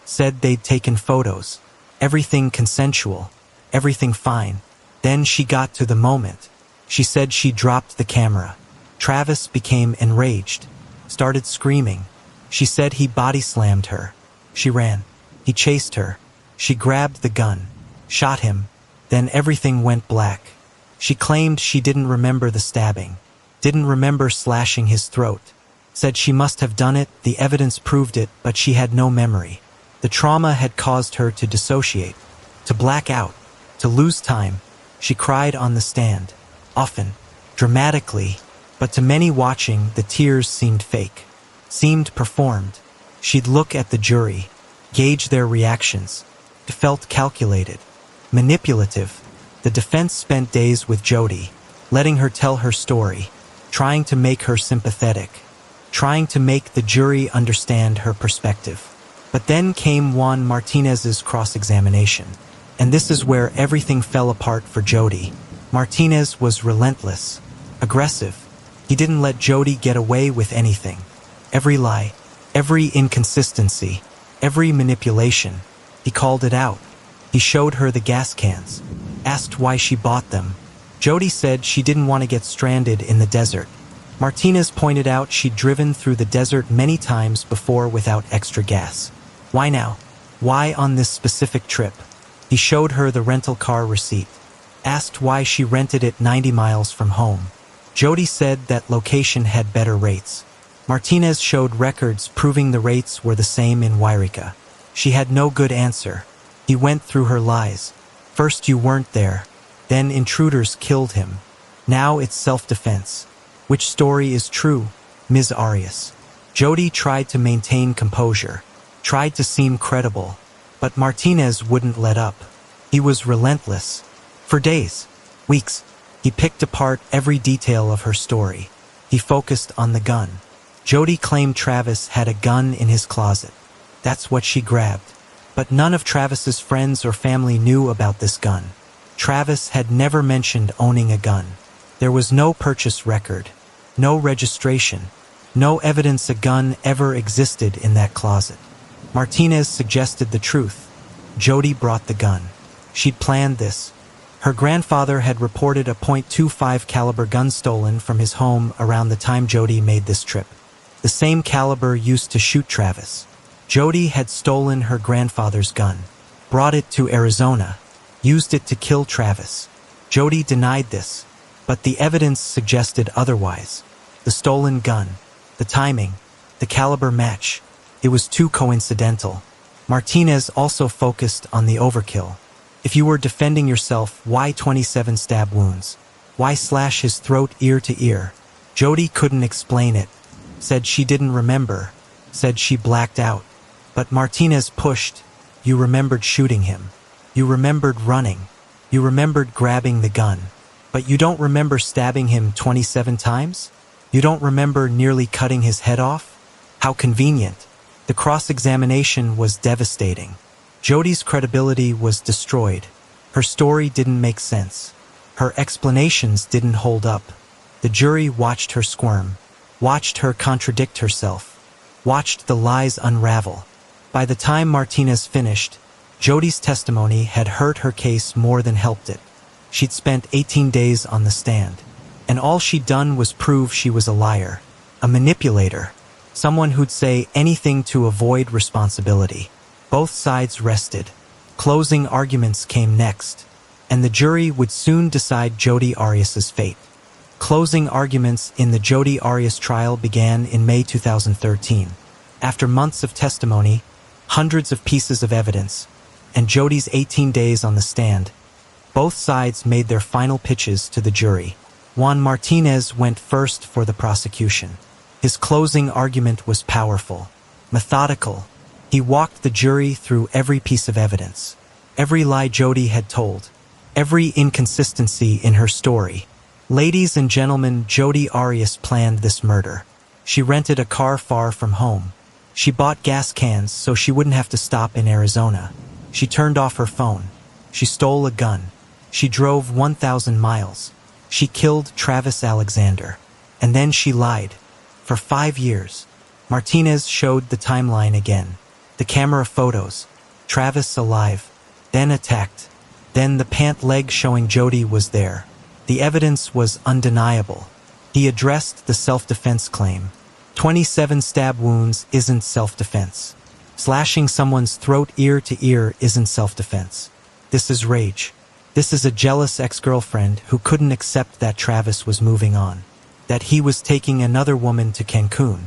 said they'd taken photos, everything consensual, everything fine. Then she got to the moment. She said she dropped the camera. Travis became enraged, started screaming. She said he body slammed her. She ran. He chased her. She grabbed the gun, shot him. Then everything went black. She claimed she didn't remember the stabbing, didn't remember slashing his throat, said she must have done it, the evidence proved it, but she had no memory. The trauma had caused her to dissociate, to black out, to lose time. She cried on the stand, often, dramatically, but to many watching, the tears seemed fake, seemed performed. She'd look at the jury, gauge their reactions. It felt calculated, manipulative. The defense spent days with Jodi, letting her tell her story, trying to make her sympathetic, trying to make the jury understand her perspective. But then came Juan Martinez's cross-examination, and this is where everything fell apart for Jodi. Martinez was relentless, aggressive. He didn't let Jodi get away with anything. Every lie, every inconsistency, every manipulation, he called it out. He showed her the gas cans, asked why she bought them. Jodi said she didn't want to get stranded in the desert. Martinez pointed out she'd driven through the desert many times before without extra gas. Why now? Why on this specific trip? He showed her the rental car receipt, asked why she rented it 90 miles from home. Jodi said that location had better rates. Martinez showed records proving the rates were the same in Wairika. She had no good answer. He went through her lies. First you weren't there, then intruders killed him. Now it's self-defense. Which story is true, Ms. Arias? Jodi tried to maintain composure, tried to seem credible, but Martinez wouldn't let up. He was relentless. For days, weeks, he picked apart every detail of her story. He focused on the gun. Jodi claimed Travis had a gun in his closet. That's what she grabbed. But none of Travis's friends or family knew about this gun. Travis had never mentioned owning a gun. There was no purchase record, no registration, no evidence a gun ever existed in that closet. Martinez suggested the truth. Jodi brought the gun. She'd planned this. Her grandfather had reported a .25 caliber gun stolen from his home around the time Jodi made this trip. The same caliber used to shoot Travis. Jodi had stolen her grandfather's gun, brought it to Arizona, used it to kill Travis. Jodi denied this, but the evidence suggested otherwise. The stolen gun, the timing, the caliber match. It was too coincidental. Martinez also focused on the overkill. If you were defending yourself, why 27 stab wounds? Why slash his throat ear to ear? Jodi couldn't explain it. Said she didn't remember. Said she blacked out. But Martinez pushed. You remembered shooting him. You remembered running. You remembered grabbing the gun. But you don't remember stabbing him 27 times? You don't remember nearly cutting his head off? How convenient. The cross-examination was devastating. Jodi's credibility was destroyed. Her story didn't make sense. Her explanations didn't hold up. The jury watched her squirm, watched her contradict herself, watched the lies unravel. By the time Martinez finished, Jodi's testimony had hurt her case more than helped it. She'd spent 18 days on the stand, and all she'd done was prove she was a liar, a manipulator, someone who'd say anything to avoid responsibility. Both sides rested. Closing arguments came next, and the jury would soon decide Jodi Arias's fate. Closing arguments in the Jodi Arias trial began in May 2013. After months of testimony, hundreds of pieces of evidence, and Jodi's 18 days on the stand, both sides made their final pitches to the jury. Juan Martinez went first for the prosecution. His closing argument was powerful, methodical. He walked the jury through every piece of evidence, every lie Jodi had told, every inconsistency in her story. Ladies and gentlemen, Jodi Arias planned this murder. She rented a car far from home. She bought gas cans so she wouldn't have to stop in Arizona. She turned off her phone. She stole a gun. She drove 1,000 miles. She killed Travis Alexander. And then she lied. For 5 years. Martinez showed the timeline again. The camera photos. Travis alive. Then attacked. Then the pant leg showing Jodi was there. The evidence was undeniable. He addressed the self-defense claim. 27 stab wounds isn't self-defense. Slashing someone's throat ear to ear isn't self-defense. This is rage. This is a jealous ex-girlfriend who couldn't accept that Travis was moving on. That he was taking another woman to Cancun.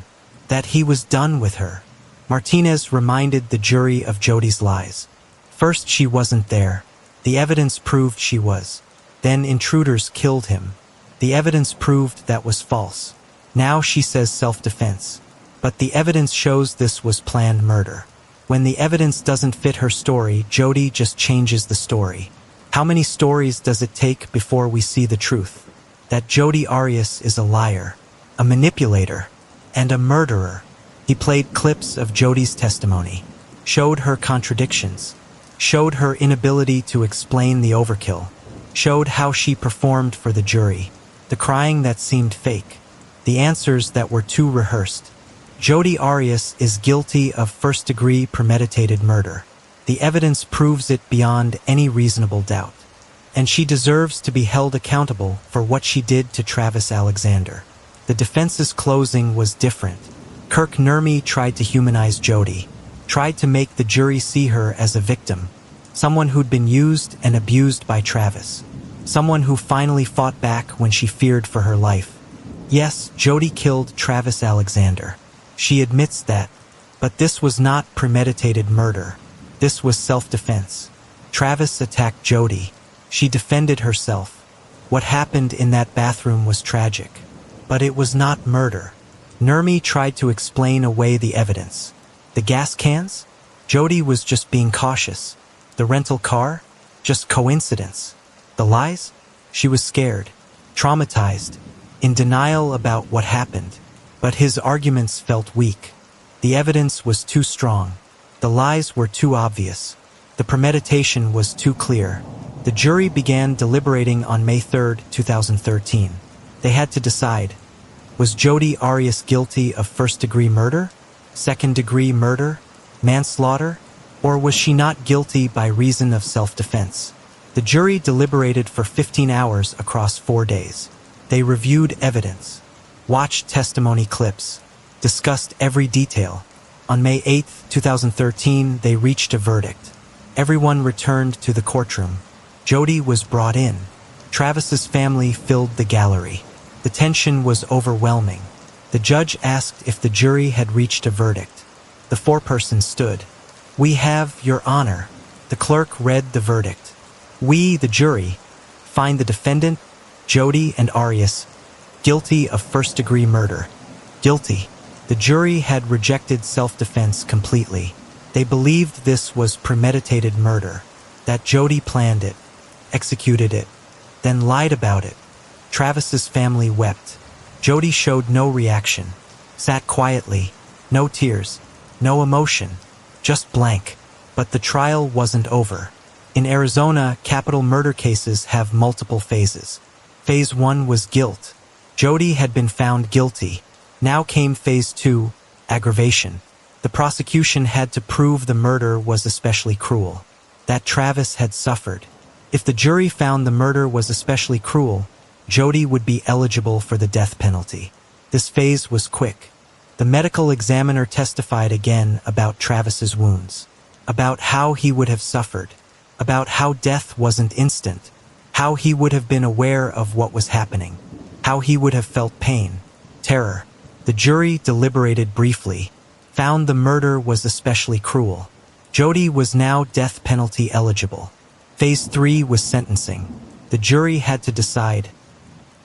That he was done with her. Martinez reminded the jury of Jodi's lies. First, she wasn't there. The evidence proved she was. Then intruders killed him. The evidence proved that was false. Now she says self-defense. But the evidence shows this was planned murder. When the evidence doesn't fit her story, Jodi just changes the story. How many stories does it take before we see the truth? That Jodi Arias is a liar, a manipulator, and a murderer. He played clips of Jodi's testimony, showed her contradictions, showed her inability to explain the overkill, showed how she performed for the jury, the crying that seemed fake, the answers that were too rehearsed. Jodi Arias is guilty of first-degree premeditated murder. The evidence proves it beyond any reasonable doubt. And she deserves to be held accountable for what she did to Travis Alexander. The defense's closing was different. Kirk Nurmi tried to humanize Jodi, tried to make the jury see her as a victim, someone who'd been used and abused by Travis, someone who finally fought back when she feared for her life. Yes, Jodi killed Travis Alexander. She admits that. But this was not premeditated murder. This was self-defense. Travis attacked Jodi. She defended herself. What happened in that bathroom was tragic. But it was not murder. Nurmi tried to explain away the evidence. The gas cans? Jodi was just being cautious. The rental car? Just coincidence. The lies? She was scared, traumatized, in denial about what happened. But his arguments felt weak. The evidence was too strong. The lies were too obvious. The premeditation was too clear. The jury began deliberating on May 3, 2013. They had to decide. Was Jodi Arias guilty of first-degree murder, second-degree murder, manslaughter, or was she not guilty by reason of self-defense? The jury deliberated for 15 hours across 4 days. They reviewed evidence, watched testimony clips, discussed every detail. On May 8, 2013, they reached a verdict. Everyone returned to the courtroom. Jodi was brought in. Travis's family filled the gallery. The tension was overwhelming. The judge asked if the jury had reached a verdict. The foreperson stood. "We have, Your Honor." The clerk read the verdict. "We, the jury, find the defendant, Jodi and Arias, guilty of first-degree murder." Guilty. The jury had rejected self-defense completely. They believed this was premeditated murder, that Jodi planned it, executed it, then lied about it. Travis's family wept. Jodi showed no reaction, sat quietly, no tears, no emotion, just blank. But the trial wasn't over. In Arizona, capital murder cases have multiple phases. Phase 1 was guilt. Jodi had been found guilty. Now came Phase 2, aggravation. The prosecution had to prove the murder was especially cruel, that Travis had suffered. If the jury found the murder was especially cruel, Jodi would be eligible for the death penalty. This phase was quick. The medical examiner testified again about Travis's wounds, about how he would have suffered, about how death wasn't instant, how he would have been aware of what was happening, how he would have felt pain, terror. The jury deliberated briefly, found the murder was especially cruel. Jodi was now death penalty eligible. Phase 3 was sentencing. The jury had to decide,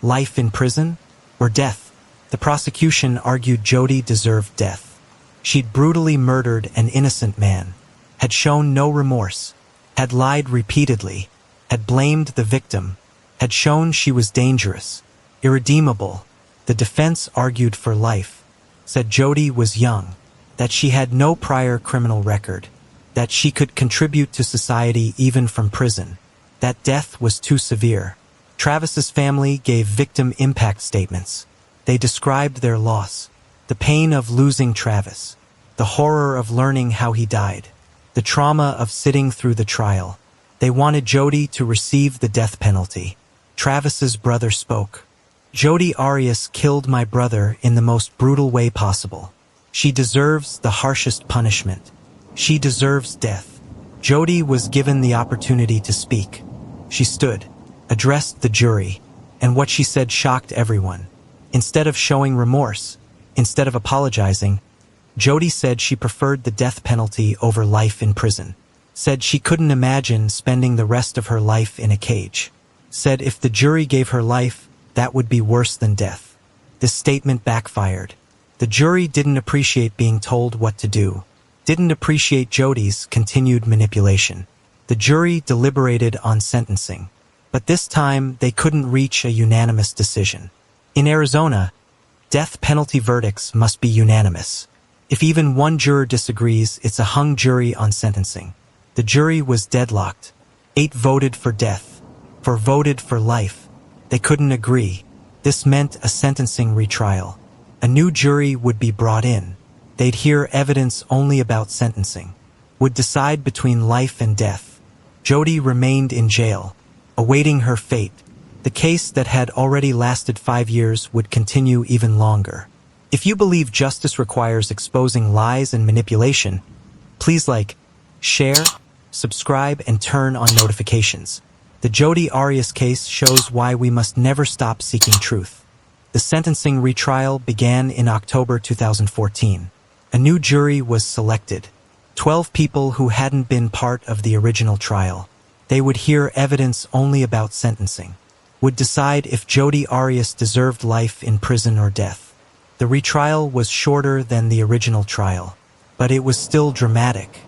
life in prison or death? The prosecution argued Jodi deserved death. She'd brutally murdered an innocent man, had shown no remorse, had lied repeatedly, had blamed the victim, had shown she was dangerous, irredeemable. The defense argued for life, said Jodi was young, that she had no prior criminal record, that she could contribute to society even from prison, that death was too severe. Travis's family gave victim impact statements. They described their loss, the pain of losing Travis, the horror of learning how he died, the trauma of sitting through the trial. They wanted Jodi to receive the death penalty. Travis's brother spoke. "Jodi Arias killed my brother in the most brutal way possible. She deserves the harshest punishment. She deserves death." Jodi was given the opportunity to speak. She stood, addressed the jury, and what she said shocked everyone. Instead of showing remorse, instead of apologizing, Jodi said she preferred the death penalty over life in prison. Said she couldn't imagine spending the rest of her life in a cage. Said if the jury gave her life, that would be worse than death. This statement backfired. The jury didn't appreciate being told what to do, didn't appreciate Jodi's continued manipulation. The jury deliberated on sentencing, but this time they couldn't reach a unanimous decision. In Arizona, death penalty verdicts must be unanimous. If even one juror disagrees, it's a hung jury on sentencing. The jury was deadlocked. 8 voted for death, 4 voted for life. They couldn't agree. This meant a sentencing retrial. A new jury would be brought in. They'd hear evidence only about sentencing, would decide between life and death. Jodi remained in jail, awaiting her fate. The case that had already lasted 5 years would continue even longer. If you believe justice requires exposing lies and manipulation, please like, share, subscribe, and turn on notifications. The Jodi Arias case shows why we must never stop seeking truth. The sentencing retrial began in October 2014. A new jury was selected. 12 people who hadn't been part of the original trial. They would hear evidence only about sentencing. Would decide if Jodi Arias deserved life in prison or death. The retrial was shorter than the original trial, but it was still dramatic.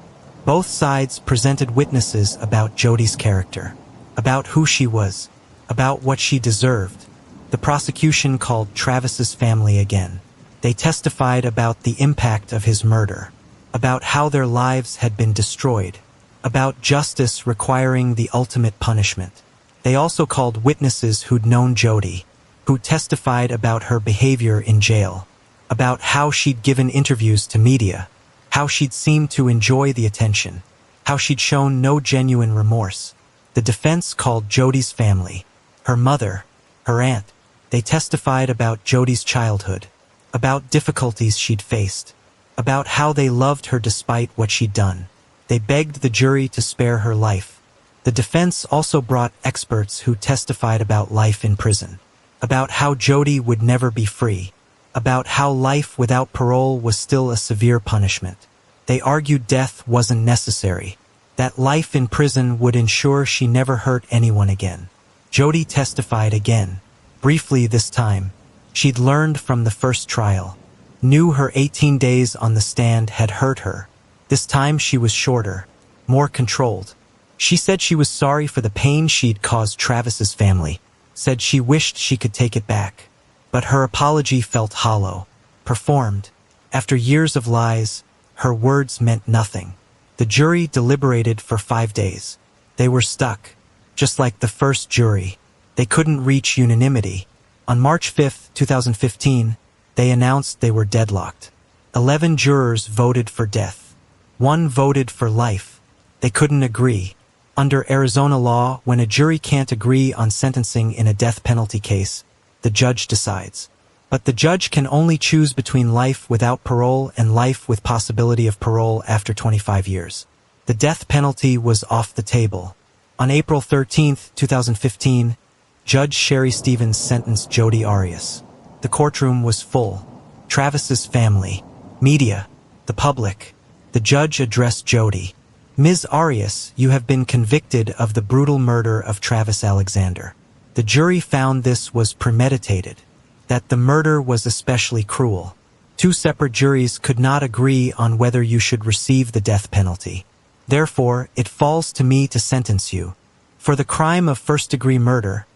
Both sides presented witnesses about Jodi's character, about who she was, about what she deserved. The prosecution called Travis's family again. They testified about the impact of his murder, about how their lives had been destroyed, about justice requiring the ultimate punishment. They also called witnesses who'd known Jodi, who testified about her behavior in jail, about how she'd given interviews to media, how she'd seemed to enjoy the attention, how she'd shown no genuine remorse. The defense called Jodi's family, her mother, her aunt. They testified about Jodi's childhood, about difficulties she'd faced, about how they loved her despite what she'd done. They begged the jury to spare her life. The defense also brought experts who testified about life in prison, about how Jodi would never be free, about how life without parole was still a severe punishment. They argued death wasn't necessary, that life in prison would ensure she never hurt anyone again. Jodi testified again, briefly this time. She'd learned from the first trial, knew her 18 days on the stand had hurt her. This time she was shorter, more controlled. She said she was sorry for the pain she'd caused Travis's family, said she wished she could take it back. But her apology felt hollow, performed. After years of lies, her words meant nothing. The jury deliberated for 5 days. They were stuck, just like the first jury. They couldn't reach unanimity. On March 5, 2015, they announced they were deadlocked. 11 jurors voted for death. 1 voted for life. They couldn't agree. Under Arizona law, when a jury can't agree on sentencing in a death penalty case, the judge decides. But the judge can only choose between life without parole and life with possibility of parole after 25 years. The death penalty was off the table. On April 13, 2015, Judge Sherry Stevens sentenced Jodi Arias. The courtroom was full. Travis's family, media, the public. The judge addressed Jodi. Ms. Arias, you have been convicted of the brutal murder of Travis Alexander. The jury found this was premeditated, that the murder was especially cruel. 2 separate juries could not agree on whether you should receive the death penalty. Therefore, it falls to me to sentence you. For the crime of first-degree murder,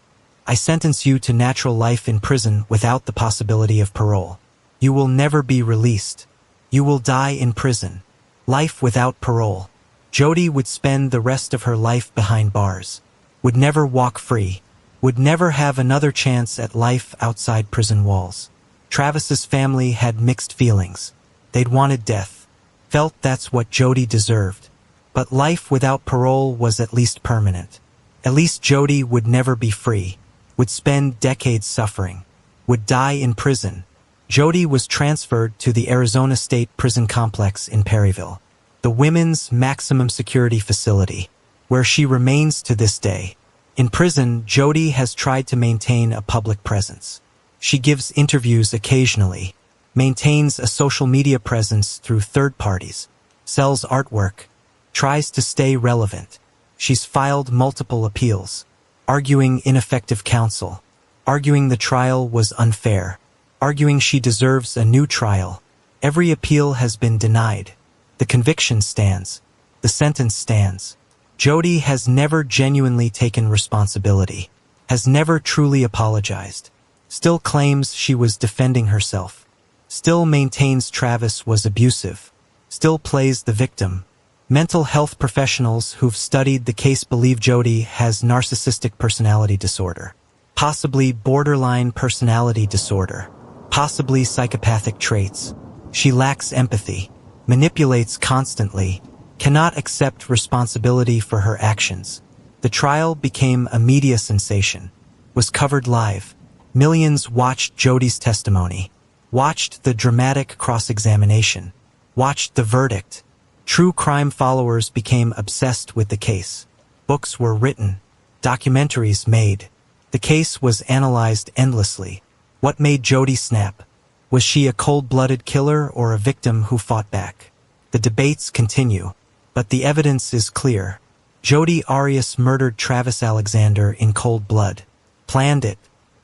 I sentence you to natural life in prison without the possibility of parole. You will never be released. You will die in prison. Life without parole. Jodi would spend the rest of her life behind bars, would never walk free, would never have another chance at life outside prison walls. Travis's family had mixed feelings. They'd wanted death, felt that's what Jodi deserved. But life without parole was at least permanent. At least Jodi would never be free, would spend decades suffering, would die in prison. Jodi was transferred to the Arizona State Prison Complex in Perryville, the women's maximum security facility, where she remains to this day. In prison, Jodi has tried to maintain a public presence. She gives interviews occasionally, maintains a social media presence through third parties, sells artwork, tries to stay relevant. She's filed multiple appeals, arguing ineffective counsel, arguing the trial was unfair, arguing she deserves a new trial. Every appeal has been denied. The conviction stands. The sentence stands. Jodi has never genuinely taken responsibility, has never truly apologized, still claims she was defending herself, still maintains Travis was abusive, still plays the victim. Mental health professionals who've studied the case believe Jodi has narcissistic personality disorder, possibly borderline personality disorder, possibly psychopathic traits. She lacks empathy, manipulates constantly, cannot accept responsibility for her actions. The trial became a media sensation, was covered live. Millions watched Jodi's testimony, watched the dramatic cross-examination, watched the verdict. True crime followers became obsessed with the case. Books were written, documentaries made. The case was analyzed endlessly. What made Jodi snap? Was she a cold-blooded killer or a victim who fought back? The debates continue, but the evidence is clear. Jodi Arias murdered Travis Alexander in cold blood, planned it,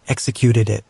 executed it,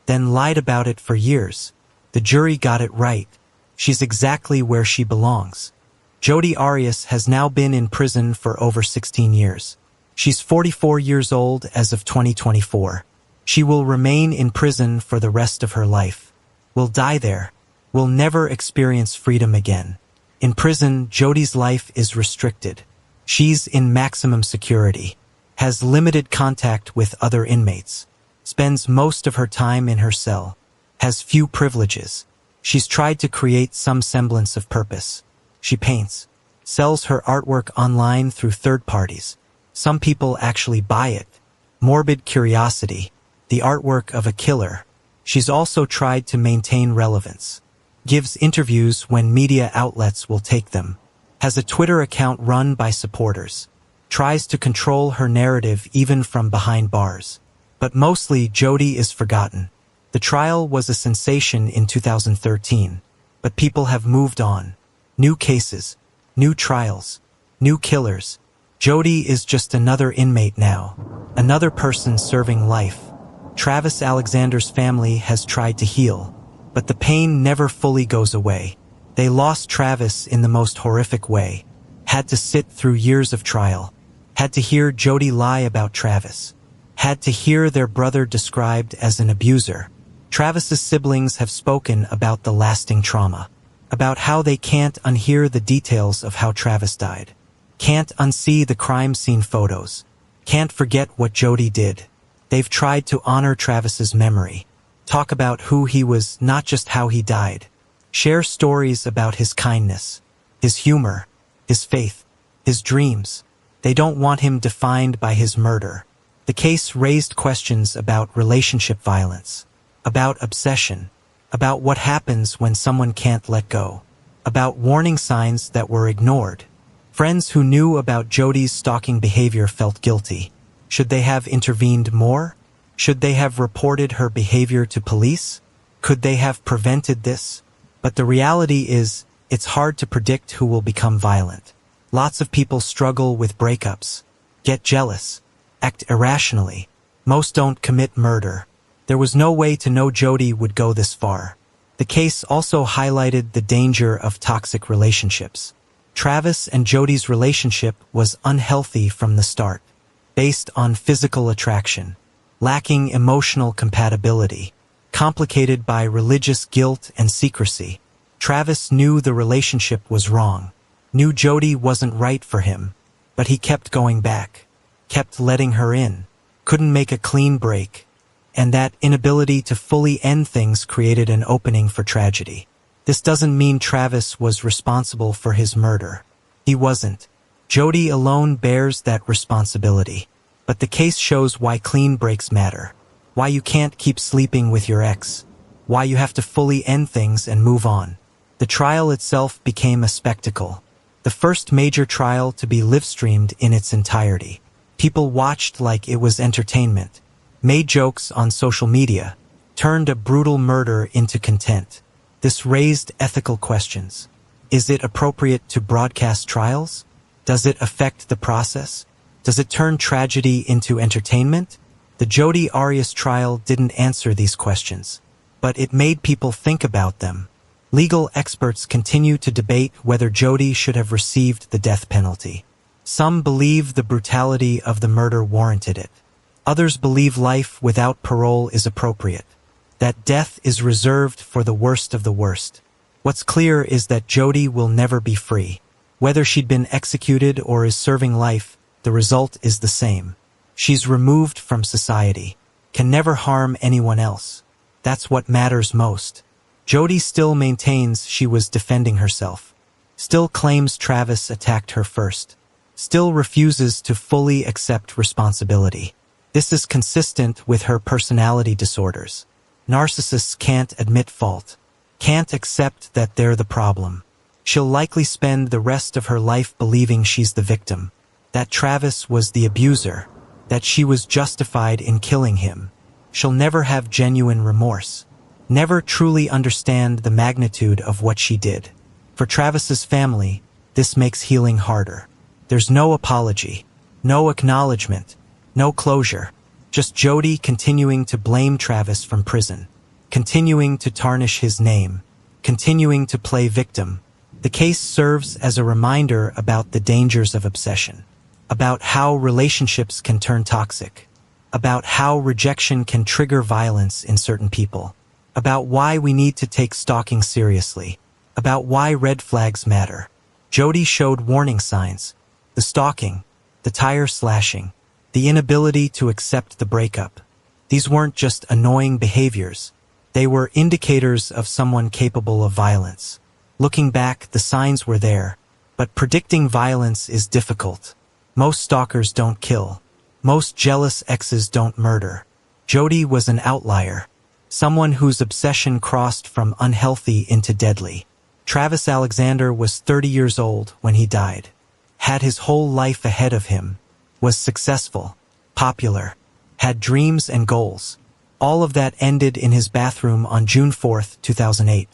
then lied about it for years. The jury got it right. She's exactly where she belongs. Jodi Arias has now been in prison for over 16 years. She's 44 years old as of 2024. She will remain in prison for the rest of her life. Will die there. Will never experience freedom again. In prison, Jodi's life is restricted. She's in maximum security, has limited contact with other inmates, spends most of her time in her cell, has few privileges. She's tried to create some semblance of purpose. She paints, sells her artwork online through third parties, Some people actually buy it. Morbid curiosity, the artwork of a killer. She's also tried to maintain relevance. Gives interviews when media outlets will take them. Has a Twitter account run by supporters. Tries to control her narrative even from behind bars. But mostly, Jodi is forgotten. The trial was a sensation in 2013, but people have moved on. New cases, new trials, new killers. Jodi is just another inmate now, another person serving life. Travis Alexander's family has tried to heal, but the pain never fully goes away. They lost Travis in the most horrific way, had to sit through years of trial, had to hear Jodi lie about Travis, had to hear their brother described as an abuser. Travis's siblings have spoken about the lasting trauma, about how they can't unhear the details of how Travis died, can't unsee the crime scene photos, can't forget what Jodi did. They've tried to honor Travis's memory, talk about who he was, not just how he died, share stories about his kindness, his humor, his faith, his dreams. They don't want him defined by his murder. The case raised questions about relationship violence, about obsession, about what happens when someone can't let go, about warning signs that were ignored. Friends who knew about Jodi's stalking behavior felt guilty. Should they have intervened more? Should they have reported her behavior to police? Could they have prevented this? But the reality is, it's hard to predict who will become violent. Lots of people struggle with breakups, get jealous, act irrationally. Most don't commit murder. There was no way to know Jodi would go this far. The case also highlighted the danger of toxic relationships. Travis and Jodi's relationship was unhealthy from the start, based on physical attraction, lacking emotional compatibility, complicated by religious guilt and secrecy. Travis knew the relationship was wrong, knew Jodi wasn't right for him, but he kept going back, kept letting her in, couldn't make a clean break, and that inability to fully end things created an opening for tragedy. This doesn't mean Travis was responsible for his murder. He wasn't. Jodi alone bears that responsibility. But the case shows why clean breaks matter, why you can't keep sleeping with your ex, why you have to fully end things and move on. The trial itself became a spectacle, the first major trial to be live-streamed in its entirety. People watched like it was entertainment, made jokes on social media, turned a brutal murder into content. This raised ethical questions. Is it appropriate to broadcast trials? Does it affect the process? Does it turn tragedy into entertainment? The Jodi Arias trial didn't answer these questions, but it made people think about them. Legal experts continue to debate whether Jodi should have received the death penalty. Some believe the brutality of the murder warranted it. Others believe life without parole is appropriate, that death is reserved for the worst of the worst. What's clear is that Jodi will never be free. Whether she'd been executed or is serving life, the result is the same. She's removed from society, can never harm anyone else. That's what matters most. Jodi still maintains she was defending herself, still claims Travis attacked her first, still refuses to fully accept responsibility. This is consistent with her personality disorders. Narcissists can't admit fault, can't accept that they're the problem. She'll likely spend the rest of her life believing she's the victim, that Travis was the abuser, that she was justified in killing him. She'll never have genuine remorse, never truly understand the magnitude of what she did. For Travis's family, this makes healing harder. There's no apology, no acknowledgement, no closure, just Jodi continuing to blame Travis from prison, continuing to tarnish his name, continuing to play victim. The case serves as a reminder about the dangers of obsession, about how relationships can turn toxic, about how rejection can trigger violence in certain people, about why we need to take stalking seriously, about why red flags matter. Jodi showed warning signs: the stalking, the tire slashing, the inability to accept the breakup. These weren't just annoying behaviors. They were indicators of someone capable of violence. Looking back, the signs were there, but predicting violence is difficult. Most stalkers don't kill. Most jealous exes don't murder. Jodi was an outlier. Someone whose obsession crossed from unhealthy into deadly. Travis Alexander was 30 years old when he died. Had his whole life ahead of him. Was successful. Popular. Had dreams and goals. All of that ended in his bathroom on June 4th, 2008.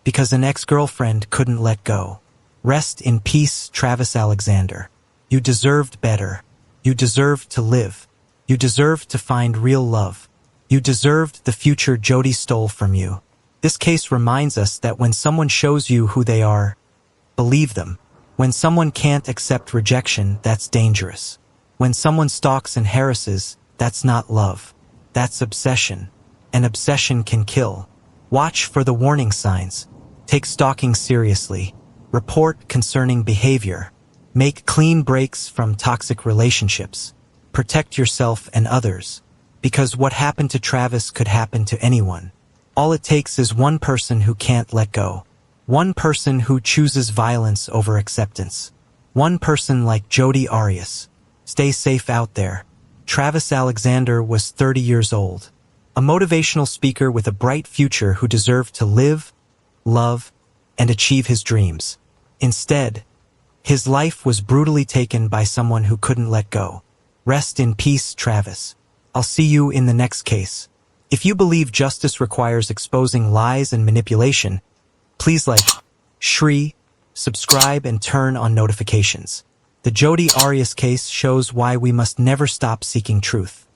Because an ex-girlfriend couldn't let go. Rest in peace, Travis Alexander. You deserved better. You deserved to live. You deserved to find real love. You deserved the future Jodi stole from you. This case reminds us that when someone shows you who they are, believe them. When someone can't accept rejection, that's dangerous. When someone stalks and harasses, that's not love. That's obsession. And obsession can kill. Watch for the warning signs. Take stalking seriously. Report concerning behavior. Make clean breaks from toxic relationships. Protect yourself and others. Because what happened to Travis could happen to anyone. All it takes is one person who can't let go. One person who chooses violence over acceptance. One person like Jodi Arias. Stay safe out there. Travis Alexander was 30 years old. A motivational speaker with a bright future who deserved to live, love, and achieve his dreams. Instead, his life was brutally taken by someone who couldn't let go. Rest in peace, Travis. I'll see you in the next case. If you believe justice requires exposing lies and manipulation, please like, share, subscribe, and turn on notifications. The Jodi Arias case shows why we must never stop seeking truth.